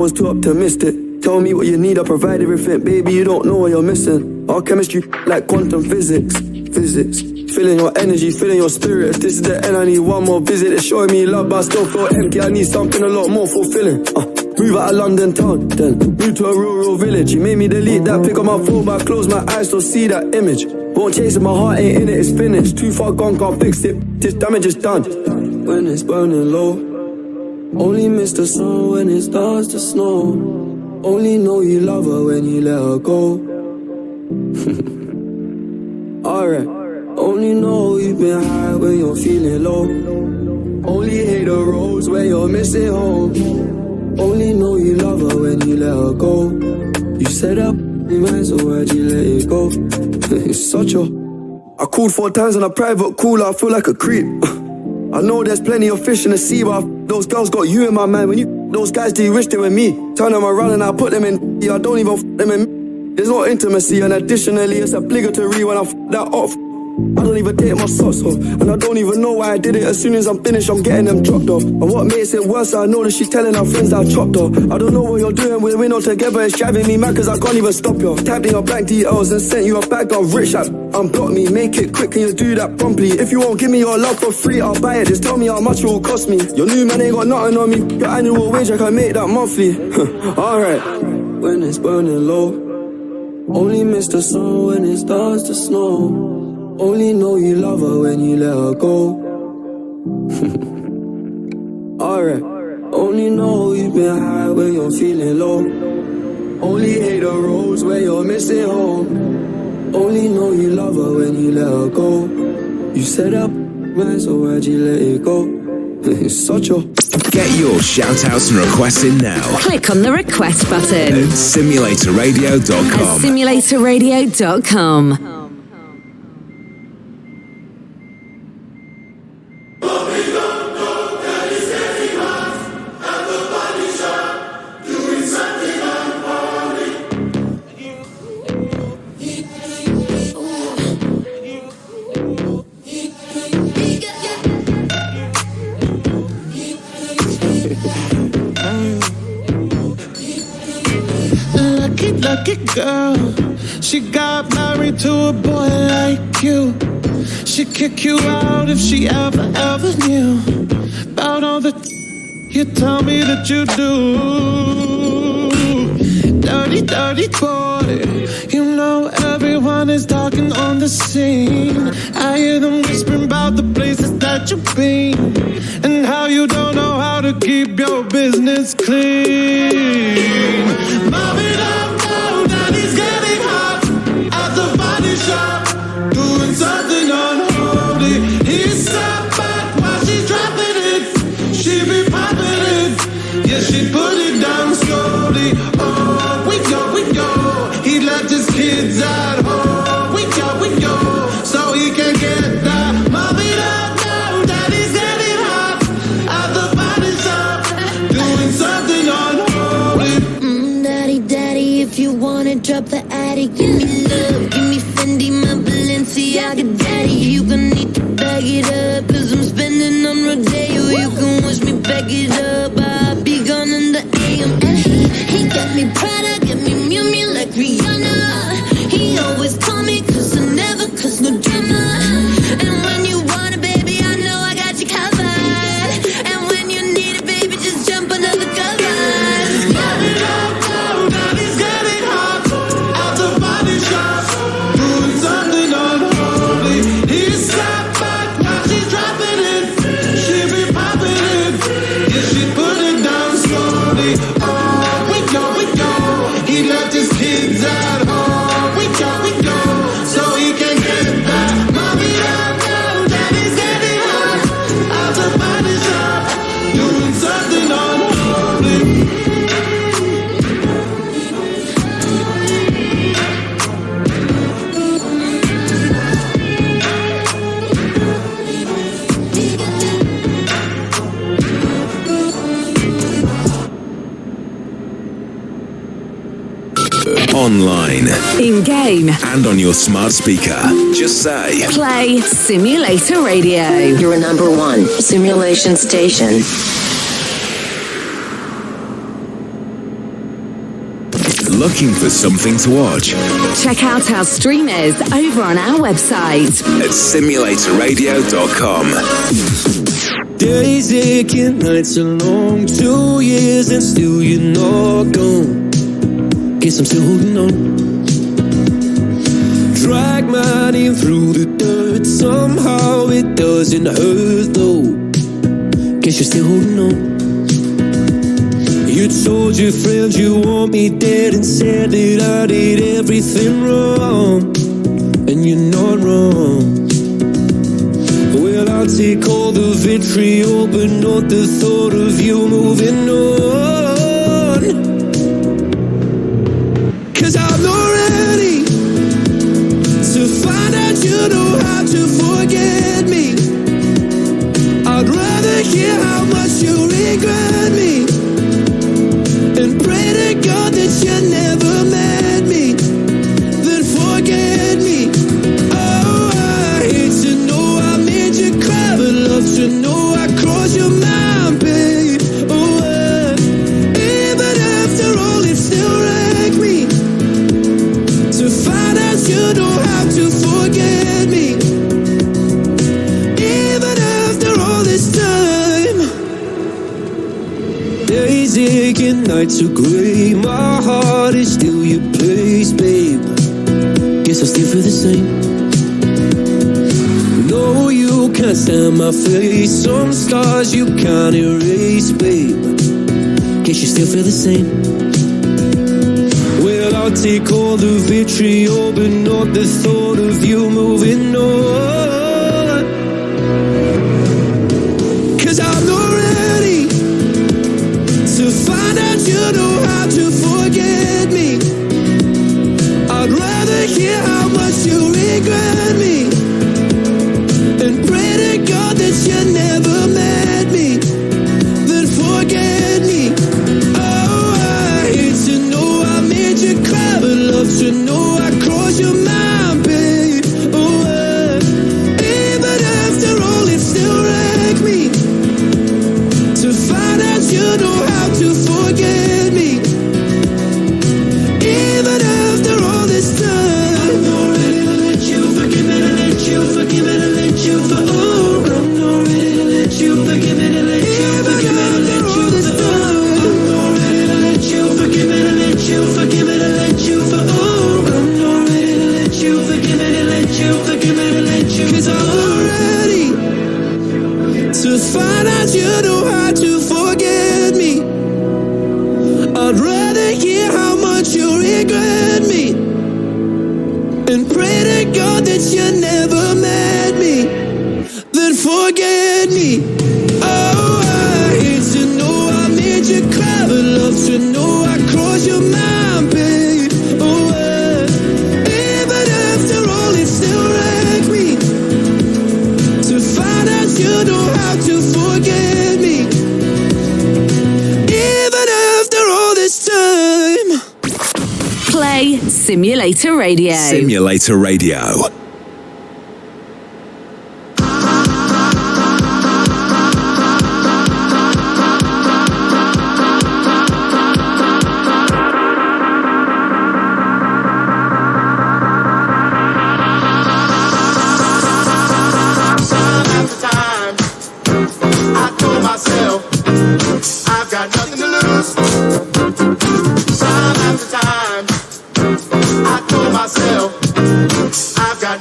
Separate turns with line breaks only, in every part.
was too optimistic. Tell me what you need, I provide everything. Baby, you don't know what you're missing. Our chemistry like quantum physics. Feeling your energy, feeling your spirit. If this is the end, I need one more visit. It's showing me love, but I still feel empty. I need something a lot more fulfilling. Move out of London town, then move to a rural village. You made me delete that pic on my phone, but I close my eyes, still see that image. Won't chase it, my heart ain't in it, it's finished. Too far gone, can't fix it. This damage is done. When it's burning low, only miss the sun when it starts to snow. Only know you love her when you let her go. Alright. Only know you've been high when you're feeling low. Only hate the roads where you're missing home. Only know you love her when you let her go. You set up your mind, so why'd you let it go? It's such a... I called 4 times on a private call, I feel like a creep. I know there's plenty of fish in the sea, but those girls got you in my mind. When you... Those guys, do you wish they were me? Turn them around and I put them in. I don't even f*** them in. There's no intimacy, and additionally it's obligatory when I f*** that off. I don't even take my socks off, and I don't even know why I did it. As soon as I'm finished, I'm getting them dropped off. And what makes it worse, I know that she's telling her friends that I chopped her. I don't know what you're doing, we're not together. It's driving me mad cause I can't even stop you. Typed in your bank details and sent you a bag of rich app. Unblock me, make it quick, can you do that promptly? If you won't give me your love for free, I'll buy it. Just tell me how much it will cost me. Your new man ain't got nothing on me. Your annual wage, I can make that monthly. Alright. When it's burning low, only miss the sun when it starts to snow. Only know you love her when you let her go. Alright. Only know you've been high when you're feeling low. Only hate the roads where you're missing home. Only know you love her when you let her go. You set up, man, so why'd you let it go? It's such a...
Get your shout-outs and requests in now.
Click on the request button
at simulatorradio.com.
simulatorradio.com.
Lucky girl, she got married to a boy like you. She'd kick you out if she ever knew about all the you tell me that you do. Dirty, dirty boy, you know everyone is talking on the scene. I hear them whispering about the places that you've been and how you don't know how to keep your business clean. Mommy, Daddy's getting hot at the body shop, doing something unholy. He stepped back while she's dropping it. She be popping it, yeah, she put it down slowly. Oh, we go. He left his kids at home. We go, so he can get that. Mommy don't know Daddy's getting hot at the body shop, doing something unholy.
Daddy, if you wanna drop the attic, give me love, give me Fendi, my Balenciaga, daddy. You gon' need to bag it up, cause I'm spending on Rodeo. You can wish me back it up, I'll be gone in the AM. And he got me Prada, got me Miu Miu like Rihanna. He always call me cause I never cause no drama. And when you want it, baby, I know I got you covered. And when you need it, baby, just jump under the covers.
Online,
in-game,
and on your smart speaker. Just say,
play Simulator Radio.
Your number one simulation station.
Looking for something to watch?
Check out our streamers over on our website
at simulatorradio.com.
Days aching, nights are long, 2 years and still you're not gone. Guess I'm still holding on. Drag my name through the dirt, somehow it doesn't hurt though. Guess you're still holding on. You told your friends you want me dead and said that I did everything wrong, and you're not wrong. Well, I'll take all the vitriol, but not the thought of you moving on. 'Cause I'm not ready to find out you know how to forget me. I'd rather hear how much you regret me and pray to God that you never met me, then forget me. Oh, I hate to know I made you cry, but love to know I crossed your mind, babe. Oh, even after all, it still wrecked me to find out you know how to forget me. Even after all this time, days aching, nights are grey, my heart is still your place, babe. Guess I still feel the same. No, you can't stand my face, some scars you can't erase, babe. Guess you still feel the same. Well, I'll take all the vitriol, but not the thought of you moving on. 'Cause I'm not ready to find out you know how to forget me. I'd rather hear how much you regret me and pray to God that you never met me, then forget me. Oh, I hate to know I made you cry, but love to know I crossed your mind, babe. Oh, even after all, it still wrecked me to find out you know how to forget me. Even after all this time, I'm not ready to let you forgive me, to let you forgive me, to let you for oh. I'm not ready to let you forgive me, to let you forgive me, to let you for oh. I'm not ready to let you forgive me, to let you forgive me, to let you for oh. I'm not ready to let you forgive me, to let you forgive me, to let you. 'Cause I'm not ready to find out you know how to forget me. I'd rather hear how much you regret me and pray to God that you never met me, then forget me. Oh, I hate to know I made you cry, but love to know I crossed your mind, babe. Oh, even after all, it still wrecked me to find out you know how to forget me. Even after all this time.
Play Simulator Radio.
Simulator Radio.
I've got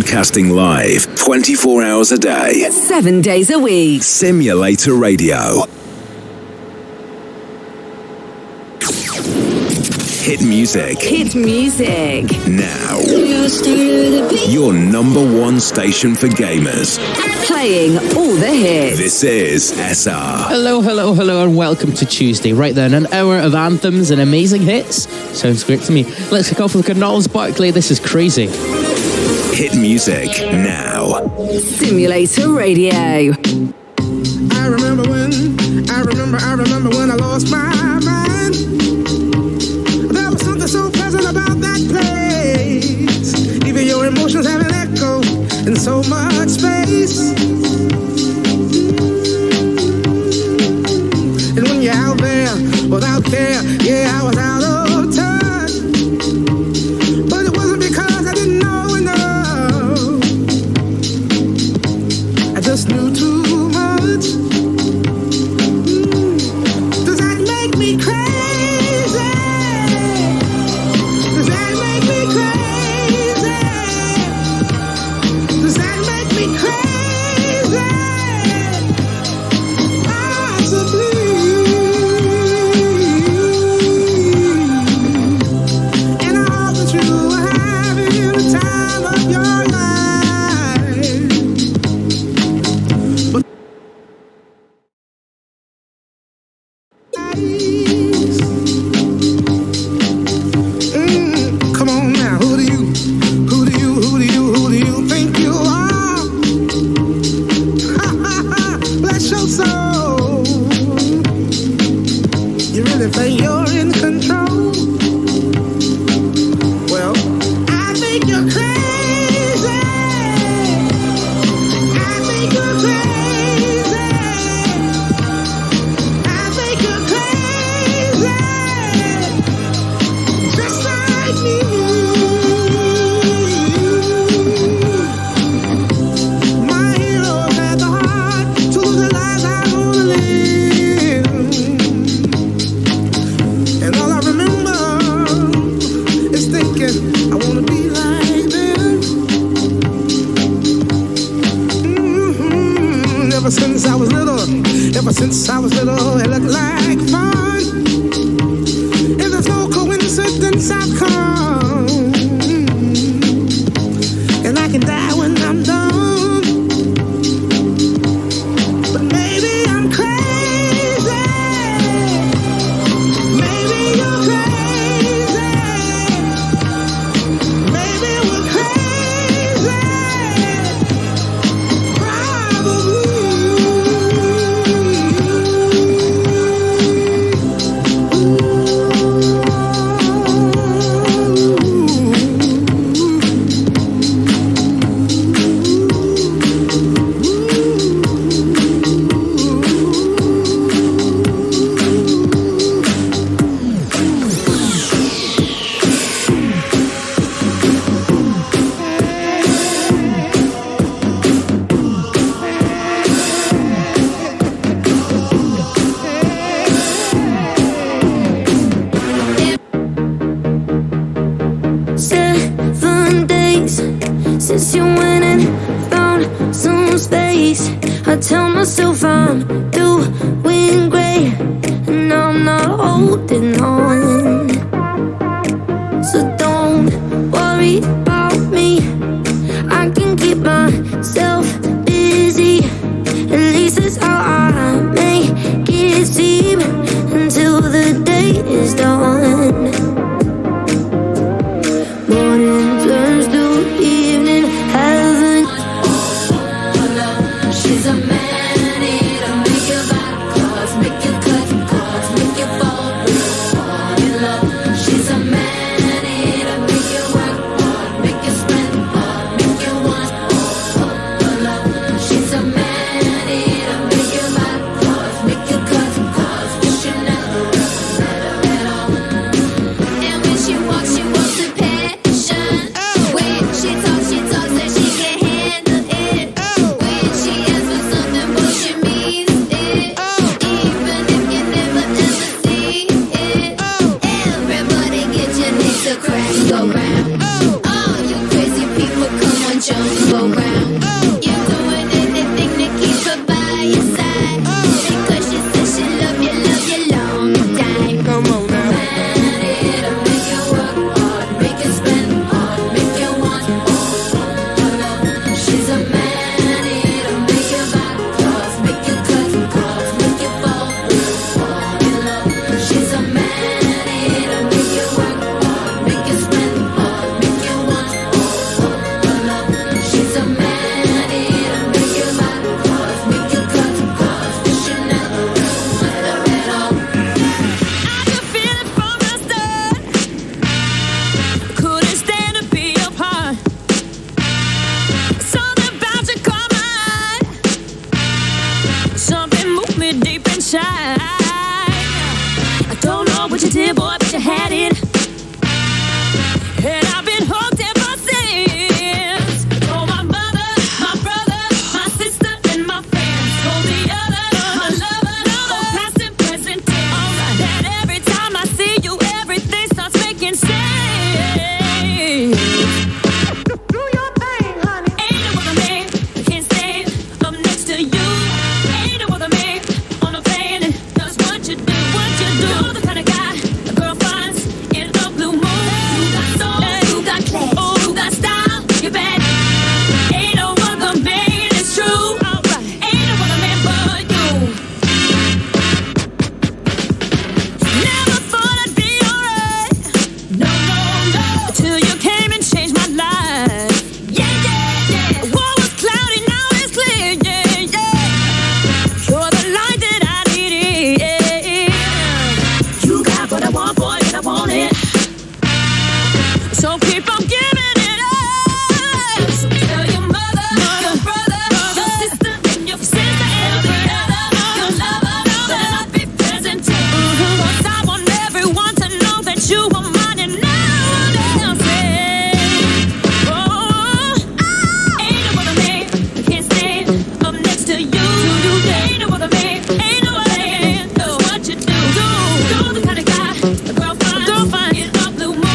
Broadcasting live 24 hours a day.
7 days a week.
Simulator Radio. Hit music.
Hit music.
Now. Your number one station for gamers.
Playing all the hits.
This is SR.
Hello, hello, hello, and welcome to Tuesday. Right then, an hour of anthems and amazing hits. Sounds great to me. Let's kick off with Gnarls Barkley. This is Crazy.
Hit music now.
Simulator Radio.
I remember when I lost my mind. There was something so pleasant about that place. Even your emotions have an echo in so much space. And when you're out there without care, yeah, I was out of touch. But it wasn't because I didn't know enough. I just knew too much. Does that make me crazy? Does that make me crazy? Does that make me crazy? Possibly. And I hope that you are having the time of your life. But come on now, who do you think you are? Bless your soul. You really think you're in control? Well, I think you're crazy. I think you're crazy. I think you're crazy. Just like me. My heroes had the heart to lose the lives I wanna live. And all I remember is thinking I wanna be like them. Ever since I was little, it looked like fun. And there's no coincidence I've come. And I can die when I'm done. But maybe I'm crazy. Maybe you're crazy. Maybe we're crazy.
Since you went and found some space, I tell myself I'm doing great, and I'm not holding on. So don't worry about me, I can keep myself busy. At least that's how I make it seem, until the day is done. Morning turns to evening, heaven. She's a man, it'll make you go round. You're doing anything to keep her by your side. Because she said she love you long time.
Come on now.
It'll make you work hard, make you spend hard, make you want more. She's a man, it'll make you buy clothes, make you cut calls, make you fall in love. She's a man, it'll make you work hard, make you spend hard, make you want more. She's a man, it'll make you buy clothes, make you cut calls, wish you never met her at all.
I could feel it from the start. Couldn't stand to be apart. Something about you caught my eye. Something moved me deep inside. I don't know what you did, boy, but you had it. And I've been hooked ever since. Oh, my mother, my brother, my sister, and my friends told the others, my lover, both past and present tense. That every time I see you, everything starts making sense. Do your thing, honey. Ain't no other man that can stand up next to you. Ain't no other man on a planet does what you do. What you do. You're the kind of guy a girl finds in a blue moon. You got soul, you got class, oh, you got style, you're bad. Ain't no other man, it's true. Alright, ain't no other man but you. Never thought I'd be alright. No, no, no. Till you came and changed my life. Yeah, yeah, yeah. What was cloudy, now it's clear. Yeah, yeah. You're the light that I needed. Yeah. You got what I want, boy, and I want it. So keep on giving it up. So tell your mother, your brother, your sister, and your sister, every other, your lover, that I'll be present to. 'Cause I want everyone to know that you are mine and no one else's. Oh, ain't no other man that can stand up next to you. Ain't no other man, ain't no other man does what you do. You're the kind of guy a girl finds in a blue moon.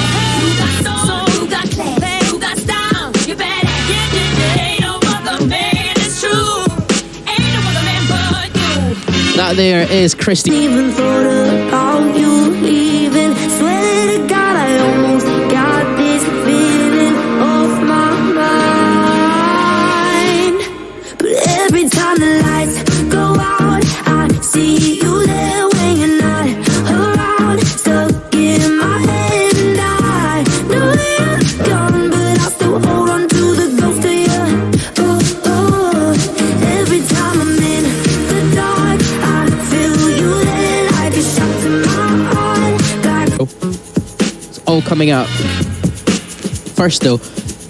You got soul, you got class, you got style, you're bad. Yeah, yeah, yeah. Ain't no other man, it's true. Ain't no other man but you.
That there is Christy.
Even thought about you leaving. Swear to God, I almost got this feeling off my mind. But every time the lights go out, I see you there when you're not around. Stuck in my head, and I know you're gone, but I'll still hold on to the ghost of you. Oh, oh. Every time I'm in the dark, I feel you there like a shot to my heart. Back
It's all coming up. First, though,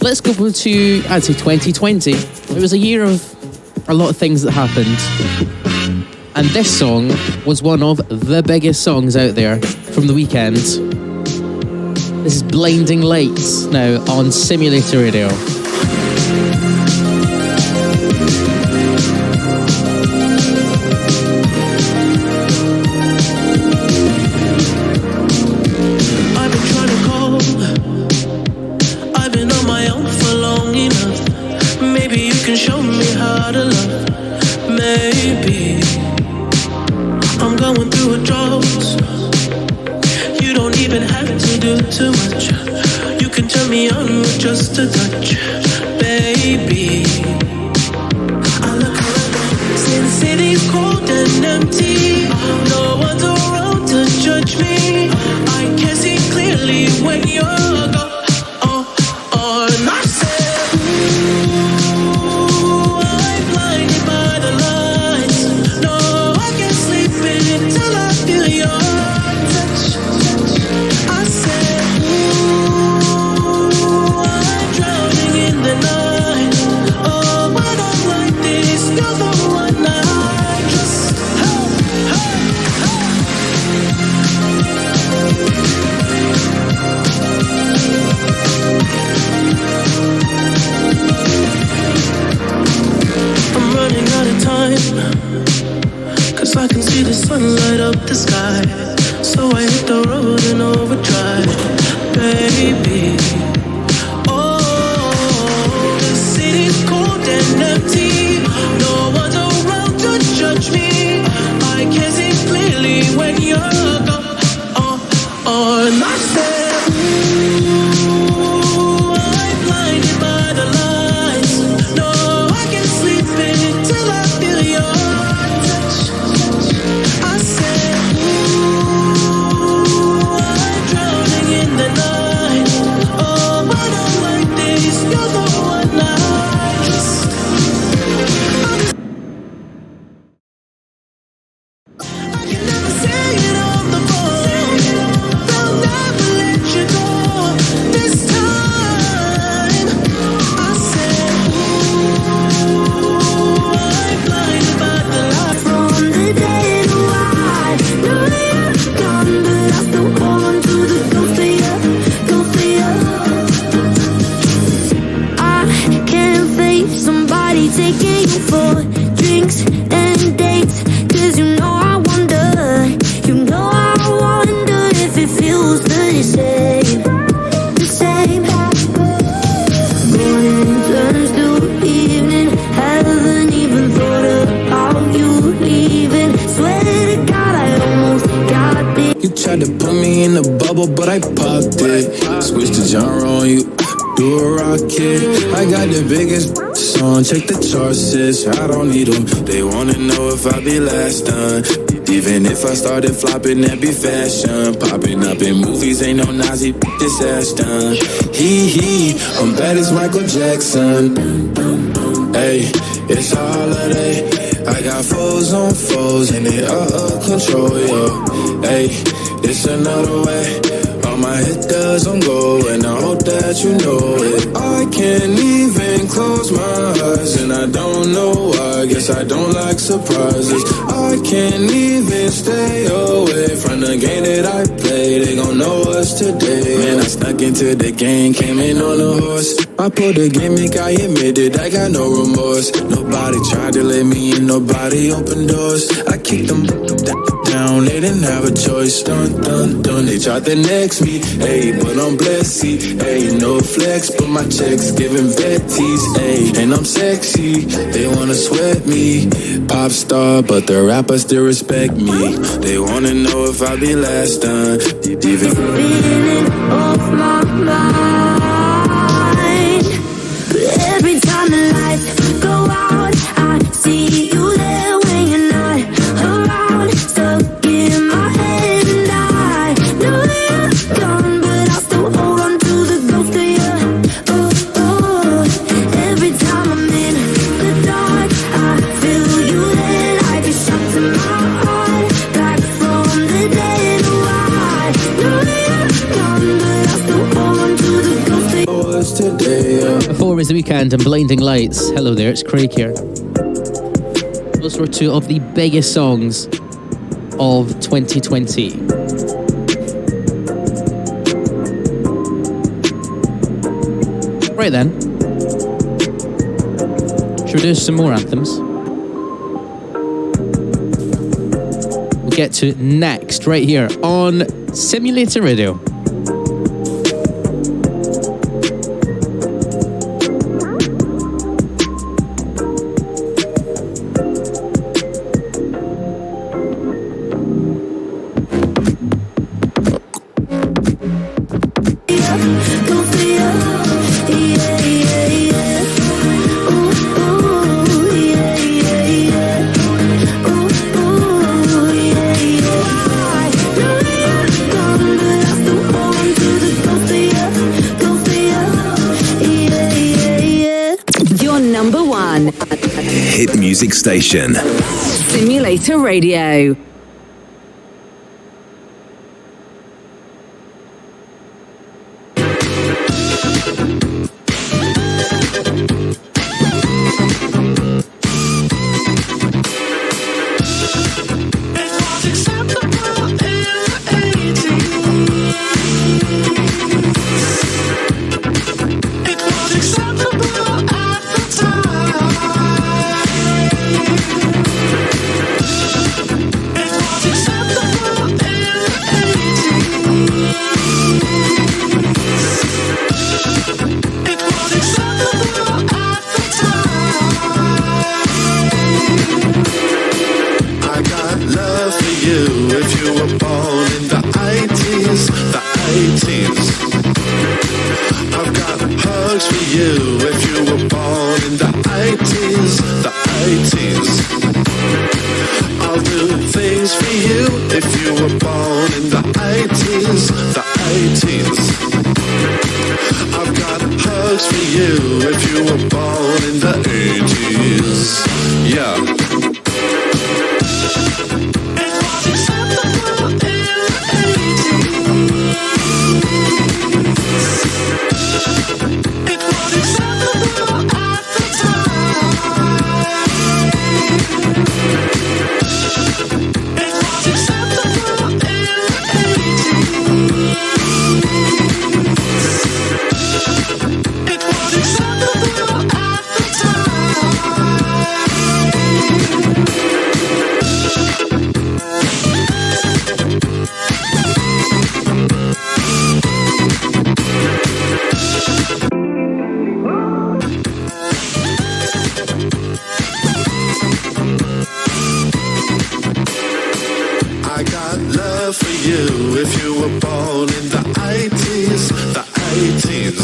let's go to, I'd say, 2020. It was a year of a lot of things that happened. And this song was one of the biggest songs out there from The Weeknd. This is Blinding Lights now on Simulator Radio.
I've been trying to call. I've been on my own for long enough. Maybe you can show me how to love. Maybe I'm going through a drought. You don't even have to do too much. You can turn me on with just a touch, baby. I look around, since city's cold and empty. No one's around to judge me. I can see clearly when you're gone. And I said, ooh, I'm blinded by the lights. No, I can't sleep until I feel your touch. I said, ooh, I'm drowning in the night. Oh, when I'm like this, you're the one I trust. Hey, hey, hey. I'm running out of time, 'cause I can see the sun light up the sky. So I hit the road in overdrive, baby. Oh, the city's cold and empty. No one's around to judge me. I can see clearly when you're gone. I said, ooh, I'm blinded by the lights. No, I can't sleep until I feel your touch. I said, ooh, I'm drowning in the night. Oh, but I'm like this, you're the one I just. I can never say it on the phone. They'll never let you go. This time, I said, ooh, I'm blinded by the light.
From the day that I knew you're gone, but I still hold on to the ghost of you, ghost of you. I can't face somebody taking you for drinks and dates, 'cause you know I wonder if it feels the same, the same. Morning turns to evening, haven't even thought about you leaving. Swear to God, I almost got this.
You tried to put me in a bubble, but I popped it. Switch the genre on you, do a rocket. I got the biggest song, check the charts, sis. I don't need them. They wanna know if I be last done. Even if I started flopping, that'd be fashion. Popping up in movies, ain't no Nazi, this ass done. I'm bad as Michael Jackson. Hey, it's a holiday. I got foes on foes and they control, yo. Hey, it's another way. All my hitters on go and I hope that you know it. I can't even close my eyes and I don't know why. Guess I don't like surprises. I can't even stay away from the game that I play. They gon' know us today. Man, I snuck into the game, came in on a horse. I pulled a gimmick, I admitted I got no remorse. Nobody tried to let me in, nobody opened doors. I kicked them down, they didn't have a choice. Dun, dun, dun, they tried to next me. Hey, but I'm blessed, see. Hey, no flex, but my checks giving vetties. Hey, and I'm sexy, they wanna sweat me. Pop star, but the rappers still respect me. They wanna know if I be last done. Even
Feeling off my mind, but every time the lights go out, I see you there when you're not around. Stuck in my head and I know you're gone, but I still hold on to the ghost of you. Every time I'm in the dark, I feel you there like a shot to my heart. Back from the dead, I know you're gone, but I still hold on to the ghost of you.
us today,
Before was The Weeknd and Blinding Lights. Hello there, it's Craig here. Those were two of the biggest songs of 2020. Right then, should we do some more anthems? We'll get to next, right here on Simulator Radio.
Hit music station.
Simulator Radio.
It 80s, the 80s. I'll do things for you if you were born in the 80s, the 80s. I've got hugs for you if you were born in the 80s. Yeah. It was acceptable in the 80s. It was acceptable at the time. It was acceptable in the 80s. It was acceptable at the I got love for you if you were born in the 80s, the 80s.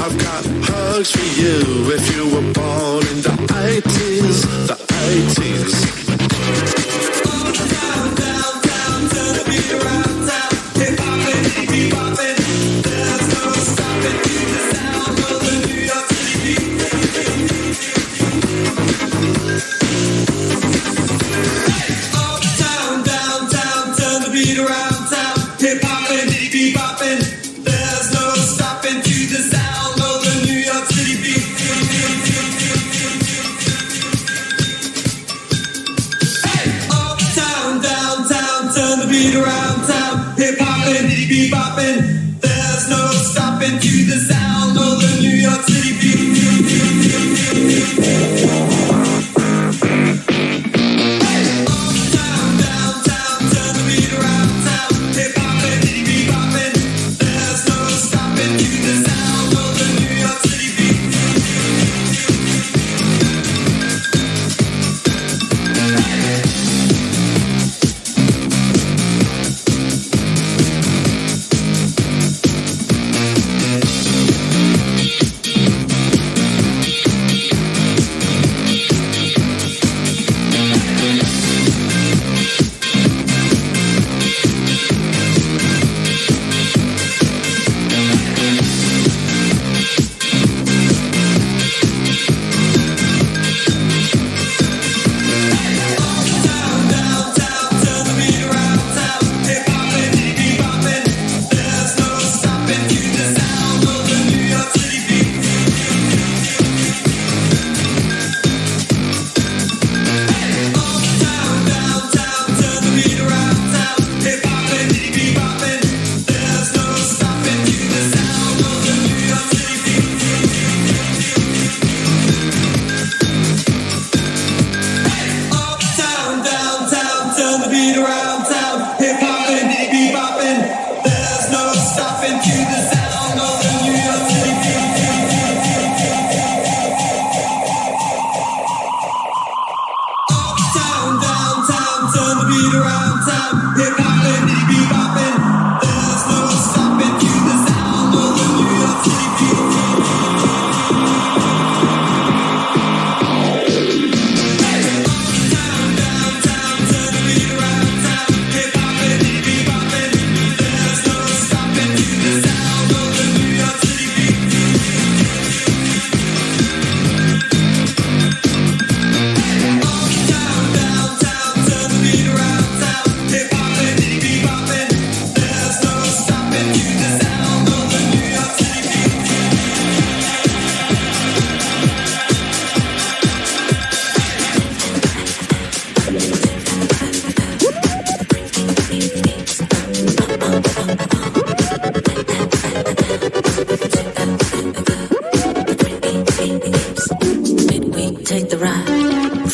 I've got hugs for you if you were born in the 80s, the 80s. Down, down, down, turn the beat around town. Hip hoppin', keep hoppin'. There's no stopping to the sound of the New York City beat. Uptown, downtown, turn the beat around town. Hip hoppin', keep hoppin'. There's no stopping to the sound of the New York City beat. Uptown, downtown, turn the beat around town. Hip hoppin', keep hoppin'. There's no stopping to the sound of the New York City beat. Uptown, downtown, turn the beat around town. Hip hoppin', keep hoppin'. There's no stopping to the sound of the New York City beat.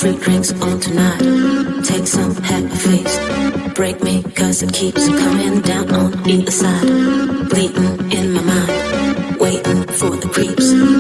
Fruit drinks on tonight. Take some, have a face. Break me, cause it keeps coming down on either side. Bleeding in my mind, waiting for the creeps.